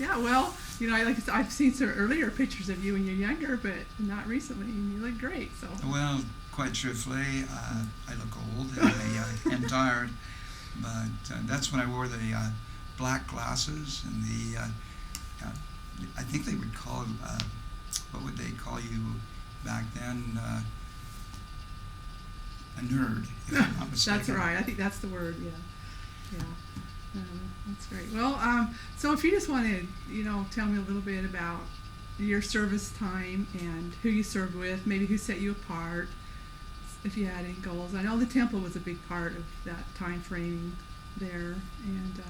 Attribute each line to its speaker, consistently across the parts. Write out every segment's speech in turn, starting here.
Speaker 1: Yeah, well, I've seen some earlier pictures of you when you're younger, but not recently, and you look great. So.
Speaker 2: Well, quite truthfully, I look old and and tired, but that's when I wore the black glasses and I think they would call, what would they call you back then? A nerd, if I'm not mistaken.
Speaker 1: That's right. I think that's the word. Yeah, yeah. That's great. Well, so if you just want to, tell me a little bit about your service time and who you served with, maybe who set you apart, if you had any goals. I know the temple was a big part of that time framing there, and.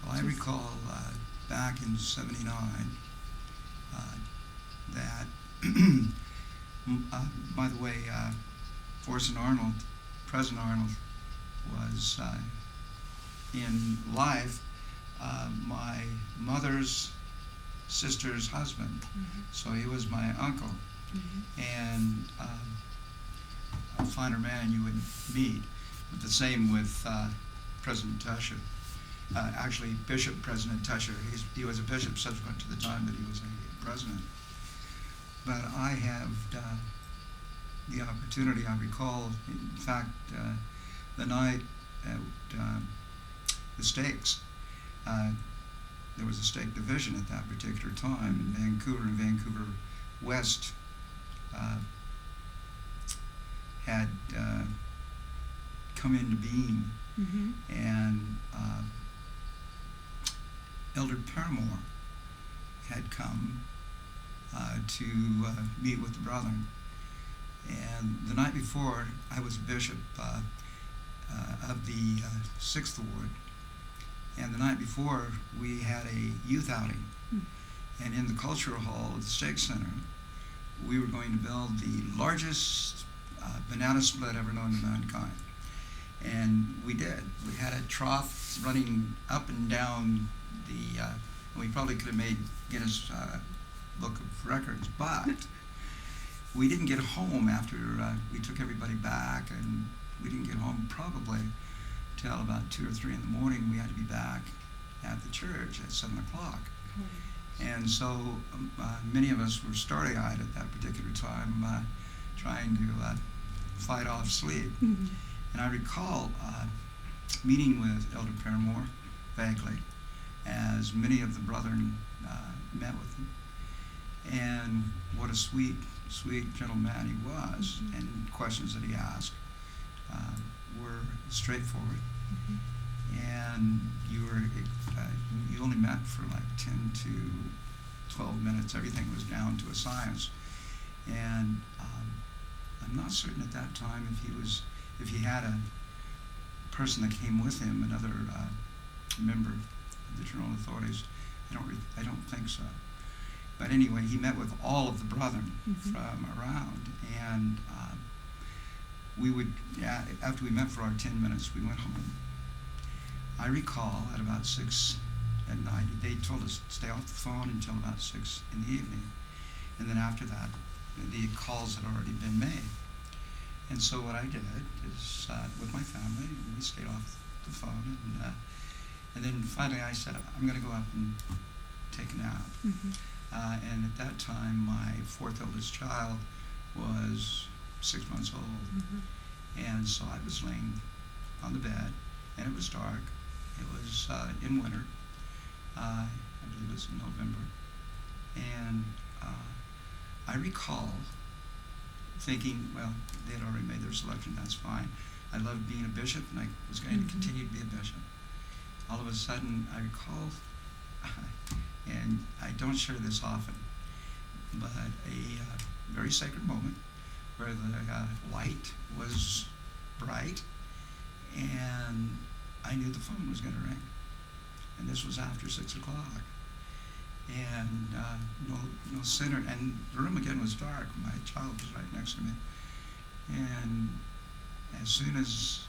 Speaker 2: Well, I recall back in '79 that, by the way, President Arnold was in life my mother's sister's husband, so he was my uncle, and a finer man you would meet. But the same with President Tusher. Actually, President Tusher. He was a bishop subsequent to the time that he was a president. But I have the opportunity, I recall, in fact, the night at the Stakes, there was a stake division at that particular time in Vancouver, and Vancouver West had come into being, and Elder Paramore had come to meet with the brethren. And the night before, I was bishop of the 6th Ward, and the night before, we had a youth outing. And in the cultural hall of the Stake Center, we were going to build the largest banana split ever known to mankind. And we did. We had a trough running up and down we probably could have made Guinness Book of Records, but we didn't get home after we took everybody back, and we didn't get home probably till about 2 or 3 in the morning. We had to be back at the church at 7 o'clock. And so many of us were starry-eyed at that particular time, trying to fight off sleep. And I recall meeting with Elder Paramore vaguely, as many of the brethren met with him. And what a sweet, sweet gentleman he was, and questions that he asked were straightforward. And you only met for like 10 to 12 minutes. Everything was down to a science. And I'm not certain at that time if he had a person that came with him, another member of the General Authorities. I don't think so. But anyway, he met with all of the brethren from around, and we would, after we met for our 10 minutes, we went home. I recall at about 6 at night, they told us to stay off the phone until about 6 in the evening. And then after that, the calls had already been made. And so what I did is, with my family, we stayed off the phone, and then finally I said, I'm going to go up and take a nap. And at that time, my 4th oldest child was 6 months old. And so I was laying on the bed, and it was dark. It was in winter. I believe it was in November. And I recall thinking, well, they had already made their selection, that's fine. I loved being a bishop, and I was going to continue to be a bishop. All of a sudden, I recall, and I don't share this often, but a very sacred moment where the light was bright, and I knew the phone was going to ring. And this was after 6 o'clock. And no sooner, and the room again was dark. My child was right next to me. And as soon as,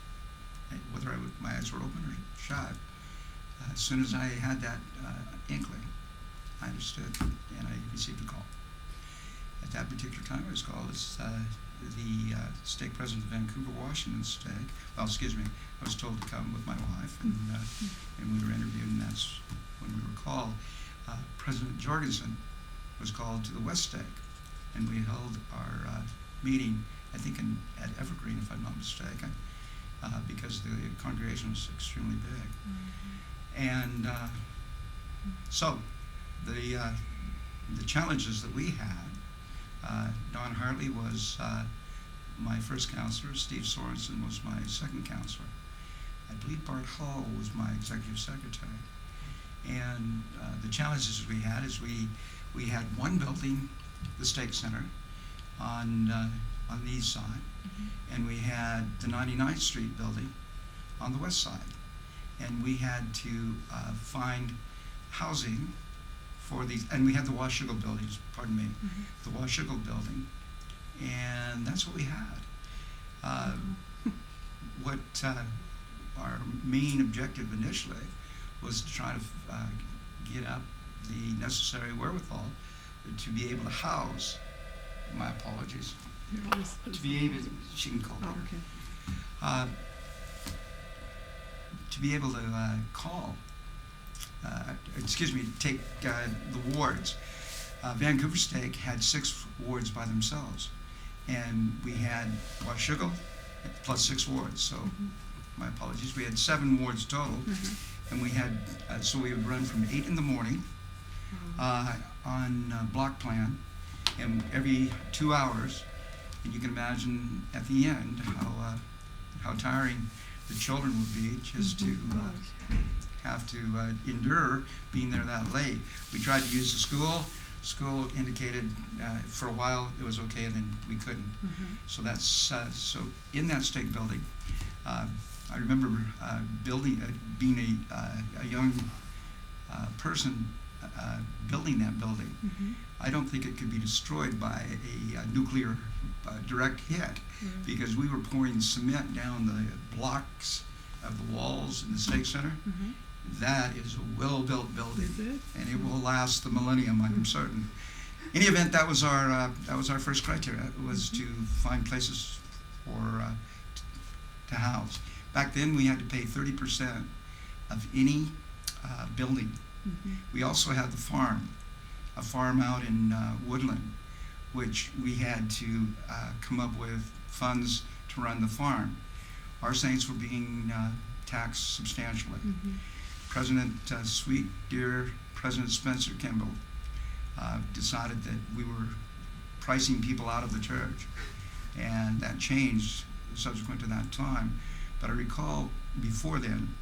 Speaker 2: whether my eyes were open or shut, as soon as I had that inkling, I understood, and I received a call. At that particular time, I was called as the stake president of Vancouver, Washington stake. Well, excuse me, I was told to come with my wife, and we were interviewed, and that's when we were called. President Jorgensen was called to the West Stake, and we held our meeting, I think, at Evergreen, if I'm not mistaken, because the congregation was extremely big. And so the challenges that we had, Don Hartley was my first counselor, Steve Sorensen was my second counselor. I believe Bart Hall was my executive secretary. And the challenges we had is we had one building, the Stake Center, on the east side, and we had the 99th Street building on the west side. And we had to find housing for these, and we had the Washougal buildings, pardon me, the Washougal building, and that's what we had. What our main objective initially was to try to get up the necessary wherewithal to be able to house, my apologies, to be able, she can call
Speaker 1: okay.
Speaker 2: to be able to take the wards. Vancouver Stake had 6 wards by themselves, and we had Washougal plus 6 wards, so my apologies, we had 7 wards total, and we had, so we would run from 8 in the morning on block plan, and every 2 hours, and you can imagine at the end how tiring the children would be just to have to endure being there that late. We tried to use the school. School indicated for a while it was okay, and then we couldn't. So that's so in that Stake building. I remember being a young person building that building. I don't think it could be destroyed by a nuclear direct hit, because we were pouring cement down the blocks of the walls in the Stake Center. That is a well-built building,
Speaker 1: Is it?
Speaker 2: and it will last the millennium, I'm certain. In any event, that was our first criteria, was to find places for to house. Back then, we had to pay 30% of any building. We also had the farm, a farm out in Woodland, which we had to come up with funds to run the farm. Our saints were being taxed substantially. President Sweet Dear, President Spencer Kimball decided that we were pricing people out of the church, and that changed subsequent to that time. But I recall before then,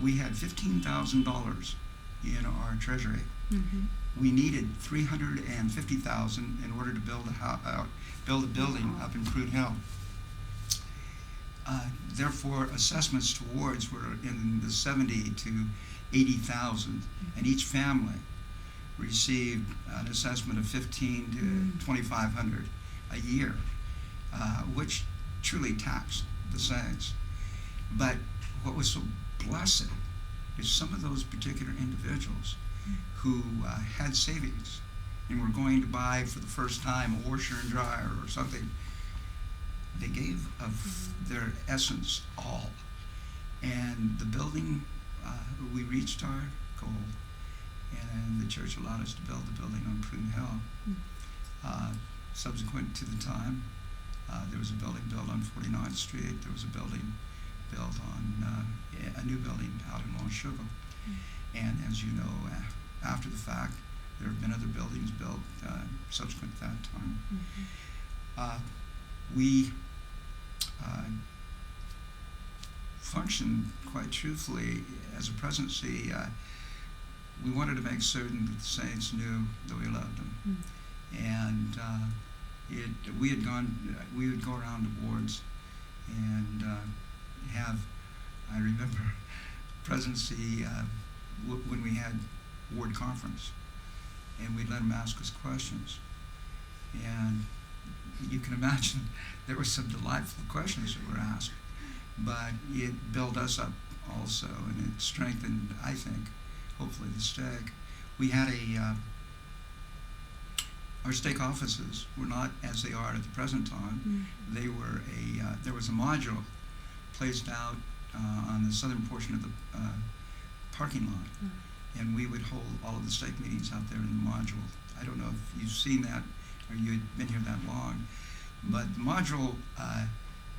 Speaker 2: we had $15,000 in our treasury. We needed $350,000 in order to build a building up in Prune Hill. Therefore, assessments towards were in the 70 to 80,000, and each family received an assessment of 15 to 2,500 a year, which truly taxed the saints. But what was so blessed is some of those particular individuals who had savings and were going to buy for the first time a washer and dryer or something. They gave of their essence all. And the building, we reached our goal, and the church allowed us to build the building on Prune Hill. Subsequent to the time, there was a building built on 49th Street. There was a building built on, a new building out in Washougal. And as you know, after the fact, there have been other buildings built subsequent to that time. We functioned quite truthfully as a presidency. We wanted to make certain that the saints knew that we loved them. And we would go around to wards and have, I remember, presidency when we had ward conference, and we'd let them ask us questions. And you can imagine there were some delightful questions that were asked, but it built us up also, and it strengthened, I think, hopefully the stake. We had our stake offices were not as they are at the present time. They were there was a module placed out on the southern portion of the parking lot, and we would hold all of the stake meetings out there in the module. I don't know if you've seen that or you had been here that long, but the module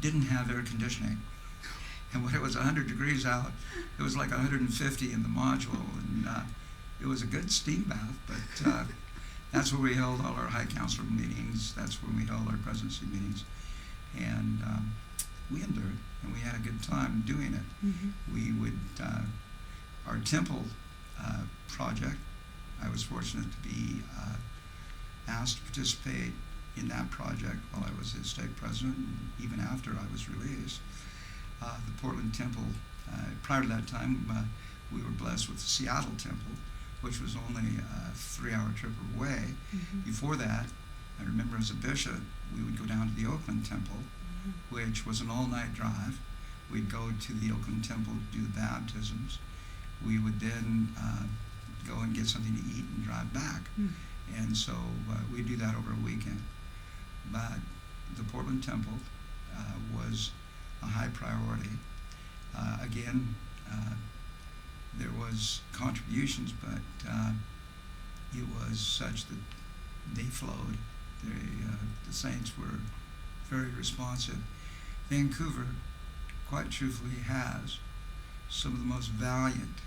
Speaker 2: didn't have air conditioning. And when it was 100 degrees out, it was like 150 in the module, and it was a good steam bath, but that's where we held all our high council meetings. That's where we held our presidency meetings. And we endured, and we had a good time doing it.
Speaker 1: Mm-hmm.
Speaker 2: We would, our temple project, I was fortunate to be asked to participate in that project while I was the stake president, and even after I was released. The Portland Temple, prior to that time, we were blessed with the Seattle Temple, which was only a 3-hour trip away.
Speaker 1: Mm-hmm.
Speaker 2: Before that, I remember as a bishop, we would go down to the Oakland Temple,
Speaker 1: Mm-hmm.
Speaker 2: which was an all-night drive. We'd go to the Oakland Temple to do the baptisms. We would then go and get something to eat and drive back.
Speaker 1: Mm-hmm.
Speaker 2: And so we'd do that over a weekend. But the Portland Temple was a high priority. Again, there was contributions, but it was such that they flowed. The saints were very responsive. Vancouver, quite truthfully, has some of the most valiant,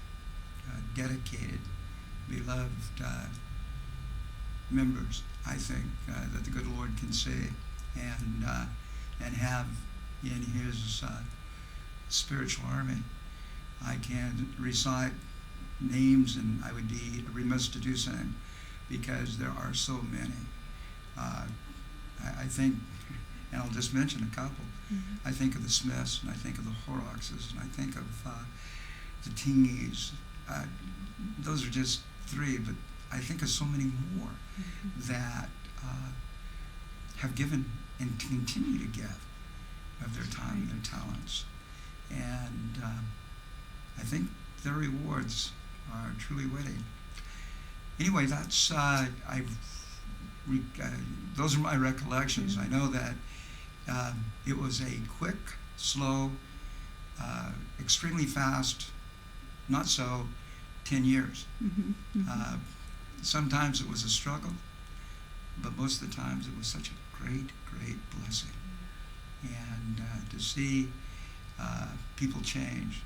Speaker 2: dedicated, beloved members, I think, that the good Lord can see and have in His spiritual army. I can recite names, and I would be remiss to do so because there are so many. I think, and I'll just mention a couple.
Speaker 1: Mm-hmm.
Speaker 2: I think of the Smiths, and I think of the Horrockses, and I think of the Tingies. Those are just 3, but I think of so many more
Speaker 1: Mm-hmm.
Speaker 2: that have given and continue to give of their time and their talents. And I think their rewards are truly waiting. Anyway, that's those are my recollections.
Speaker 1: Yeah.
Speaker 2: I know that it was a quick, slow, extremely fast, not so, 10 years.
Speaker 1: Mm-hmm. Mm-hmm.
Speaker 2: Sometimes it was a struggle, but most of the times it was such a great, great blessing. And to see people change,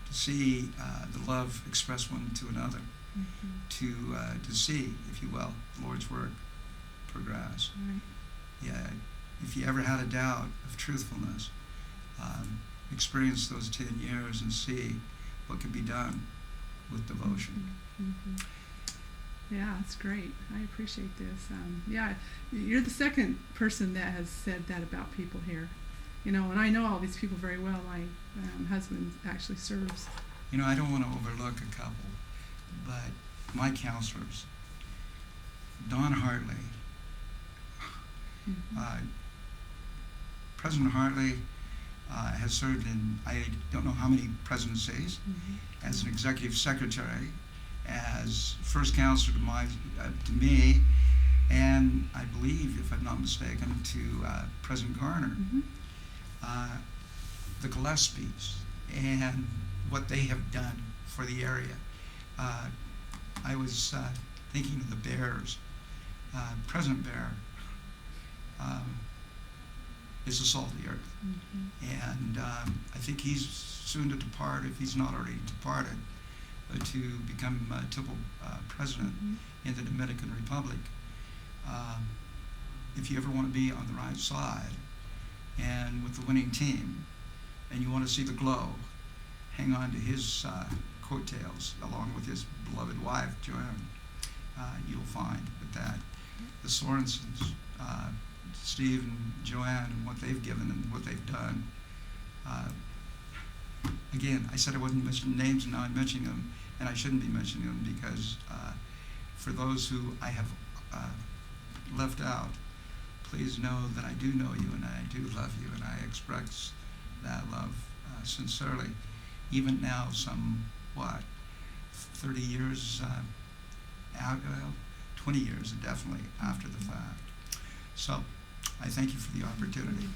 Speaker 2: to see the love expressed one to another,
Speaker 1: Mm-hmm.
Speaker 2: to see, if you will, the Lord's work progress.
Speaker 1: Right.
Speaker 2: Yeah, if you ever had a doubt of truthfulness, experience those 10 years and see what can be done with devotion.
Speaker 1: Mm-hmm. Yeah, it's great. I appreciate this. Yeah, you're the second person that has said that about people here. You know, and I know all these people very well. My husband actually serves.
Speaker 2: You know, I don't want to overlook a couple, but my counselors, Don Hartley,
Speaker 1: Mm-hmm.
Speaker 2: President Hartley has served in, I don't know how many presidencies,
Speaker 1: Mm-hmm.
Speaker 2: as an executive secretary, as first counselor to me, and I believe, if I'm not mistaken, to President Garner.
Speaker 1: Mm-hmm.
Speaker 2: The Gillespies and what they have done for the area. I was thinking of the Bears. President Bear is the salt of the earth.
Speaker 1: Mm-hmm.
Speaker 2: And I think he's soon to depart, if he's not already departed, to become Temple president
Speaker 1: Mm-hmm.
Speaker 2: in the Dominican Republic. If you ever want to be on the right side and with the winning team, and you want to see the glow, hang on to his coattails along with his beloved wife, Joanne. You'll find that the Sorensens, Steve and Joanne, and what they've given and what they've done. Again, I said I wasn't mentioning names, and now I'm mentioning them, and I shouldn't be mentioning them because for those who I have left out, please know that I do know you and I do love you, and I express that love sincerely. Even now, 30 years out, 20 years definitely after the fact. So I thank you for the opportunity.